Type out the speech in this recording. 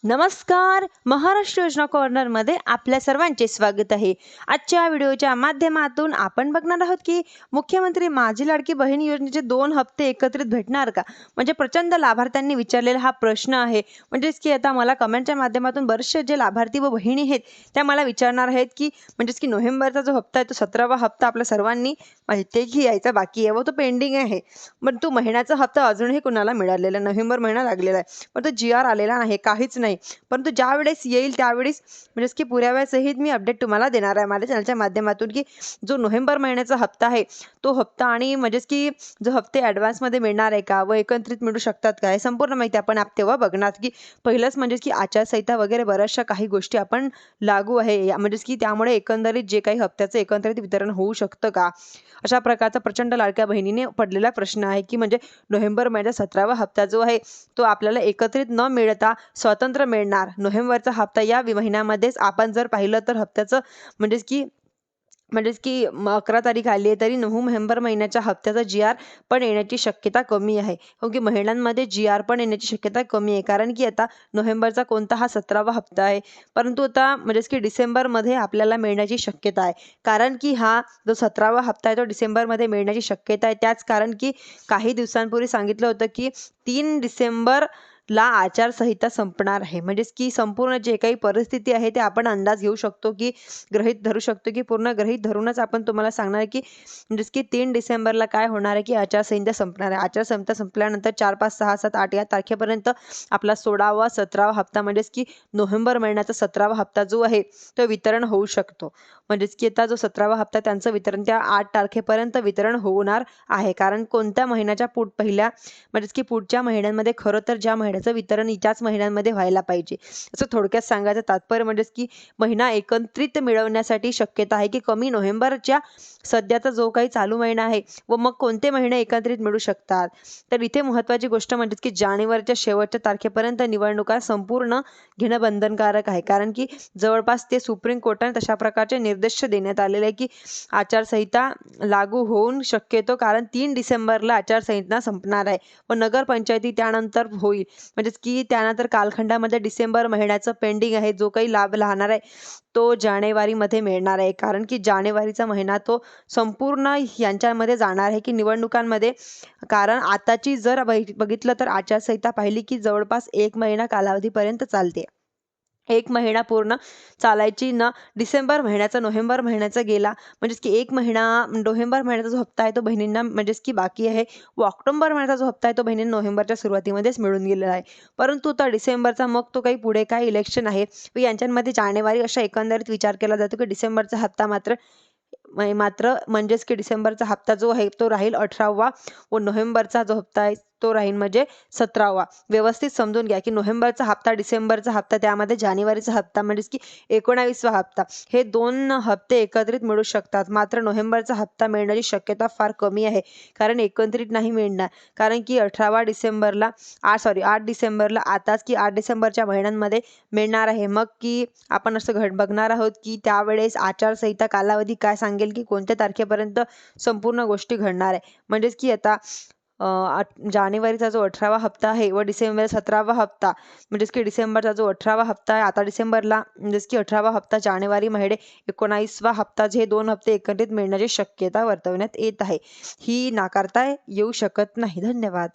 नमस्कार. महाराष्ट्र योजना कॉर्नरमध्ये आपल्या सर्वांचे स्वागत आहे. आजच्या व्हिडिओच्या माध्यमातून आपण बघणार आहोत की मुख्यमंत्री माझी लाडकी बहीण योजनेचे 2 हप्ते एकत्रित भेटणार का? म्हणजे प्रचंड लाभार्थ्यांनी विचारलेला हा प्रश्न आहे. म्हणजेच की आता मला कमेंटच्या माध्यमातून बरेचसे जे लाभार्थी व बहिणी आहेत त्या मला विचारणार आहेत की म्हणजेच की नोव्हेंबरचा जो हप्ता आहे तो 17वा हप्ता आपल्या सर्वांनी माहिती यायचा बाकी आहे व तो पेंडिंग आहे. पण तो महिन्याचा हप्ता अजूनही कुणाला मिळालेला नोव्हेंबर महिना लागलेला आहे. पण तो जी आर आलेला नाही, काहीच नाही. परंतु ज्यावेळेस येईल त्यावेळेस म्हणजेच की पुराव्यासहित मी अपडेट तुम्हाला देणार आहे माझ्या चॅनलच्या माध्यमातून की जो नोव्हेंबर महिन्याचा हप्ता आहे तो हप्ता आणि म्हणजेच की जो हप्ते ॲडव्हान्समध्ये मिळणार आहे का व एकत्रित मिळू शकतात का हे संपूर्ण माहिती आपण तेव्हा बघणार की पहिलंच म्हणजेच की आचारसंहिता वगैरे बऱ्याचशा काही गोष्टी आपण लागू आहे म्हणजेच की त्यामुळे एकंदरीत जे काही हप्त्याचं एकंदरीत वितरण होऊ शकतं का, अशा प्रकारचा प्रचंड लाडक्या बहिणीने पडलेला प्रश्न आहे की म्हणजे नोव्हेंबर महिन्याचा 17वा हप्ता जो आहे तो आपल्याला एकत्रित न मिळता स्वतंत्र मिळणार. नोव्हेंबरचा हप्ता या महिन्यामध्येच आपण जर पाहिलं तर हप्त्याचं म्हणजेच की 11 तारीख आली आहे तरी नोव्हेंबर महिन्याच्या हप्त्याचा जी आर पण येण्याची शक्यता कमी आहे. कारण की महिलांमध्ये जी आर पण येण्याची शक्यता कमी आहे. कारण की आता नोव्हेंबरचा कोणता हा 17वा हप्ता आहे. परंतु आता म्हणजेच की डिसेंबरमध्ये आपल्याला मिळण्याची शक्यता आहे. कारण की हा जो 17वा हप्ता आहे तो डिसेंबरमध्ये मिळण्याची शक्यता आहे. त्याच कारण की काही दिवसांपूर्वी सांगितलं होतं की 3 डिसेंबर ला आचारसंहिता संपणार आहे. म्हणजेच की संपूर्ण जे काही परिस्थिती आहे ते आपण अंदाज घेऊ शकतो की गृहीत धरू शकतो की पूर्ण गृहीत धरूनच आपण तुम्हाला सांगणार आहे की म्हणजेच की 3 डिसेंबरला काय होणार आहे की आचारसंहिता संपणार आहे. आचारसंहिता संपल्यानंतर 4, 5, 6, 7, 8 या तारखेपर्यंत आपला 16वा 17वा हप्ता म्हणजेच की नोव्हेंबर महिन्याचा 17वा हप्ता जो आहे तो वितरण होऊ शकतो. म्हणजेच की आता जो 17वा हप्ता त्यांचं वितरण त्या 8 तारखेपर्यंत वितरण होणार आहे. कारण कोणत्या महिन्याच्या पहिल्या म्हणजेच की पुढच्या महिन्यांमध्ये खरं तर ज्या महिन्याचं वितरण त्याच महिन्यांमध्ये व्हायला पाहिजे. असं थोडक्यात सांगायचं तात्पर्य म्हणजेच की महिना एकत्रित मिळवण्यासाठी शक्यता आहे की कमी नोव्हेंबरच्या सध्याचा जो काही चालू महिना आहे व मग कोणते महिने एकत्रित मिळू शकतात. तर इथे महत्त्वाची गोष्ट म्हणजेच की जानेवारीच्या शेवटच्या तारखेपर्यंत निवडणुका संपूर्ण घेणं बंधनकारक आहे. कारण की जवळपास ते सुप्रीम कोर्टाने तशा प्रकारचे निर्देश देण्यात आलेले आहे की आचारसंहिता लागू होऊन शक्यतो कारण 3 डिसेंबरला आचारसंहिता संपणार आहे व नगरपंचायती त्यानंतर होईल. म्हणजेच की त्यानंतर कालखंडामध्ये डिसेंबर महिन्याचं पेंडिंग आहे जो काही लाभ राहणार आहे तो जानेवारीमध्ये मिळणार आहे. कारण की जानेवारीचा महिना तो संपूर्ण यांच्यामध्ये जाणार आहे की निवडणुकांमध्ये. कारण आताची जर बघितलं तर आचारसंहिता पाहिली की जवळपास 1 महिना कालावधीपर्यंत चालते. 1 महिना पूर्ण चालायची ना डिसेंबर महिन्याचा नोव्हेंबर महिन्याचा गेला म्हणजेच की 1 महिना नोव्हेंबर महिन्याचा जो हप्ता आहे तो बहिणींना म्हणजेच की बाकी आहे व ऑक्टोबर महिन्याचा जो हप्ता आहे तो बहिणींना नोव्हेंबरच्या सुरुवातीमध्येच मिळून गेलेला आहे. परंतु आता डिसेंबरचा मग तो काही पुढे काय इलेक्शन आहे व यांच्यामध्ये जानेवारी अशा एकंदरीत विचार केला जातो की डिसेंबरचा हप्ता मात्र म्हणजेच की डिसेंबरचा हप्ता जो आहे तो राहील 18वा व नोव्हेंबरचा जो हप्ता आहे तो राहील म्हणजे 17वा. व्यवस्थित समजून घ्या की नोव्हेंबरचा हप्ता, डिसेंबरचा हप्ता, त्यामध्ये जानेवारीचा हप्ता म्हणजेच की 19वा हप्ता हे 2 हप्ते एकत्रित मिळू शकतात. मात्र नोव्हेंबरचा हप्ता मिळण्याची शक्यता फार कमी आहे. कारण एकत्रित नाही मिळणार. कारण की 8 डिसेंबरला आताच की 8 डिसेंबरच्या महिन्यांमध्ये मिळणार आहे. मग की आपण असं बघणार आहोत की त्यावेळेस आचारसंहिता कालावधी काय सांगेल की कोणत्या तारखेपर्यंत संपूर्ण गोष्टी घडणार आहे. म्हणजेच की आता जानेवारीचा जो 18वा हप्ता आहे व डिसेंबर 17वा हप्ता म्हणजेच की डिसेंबरचा जो 18वा हप्ता आहे आता डिसेंबरला म्हणजेच की 18वा हप्ता जानेवारी महिने 19वा हप्ता जे 2 हप्ते एकत्रित मिळण्याची शक्यता वर्तवण्यात येत आहे. ही नाकारता येऊ शकत नाही. धन्यवाद.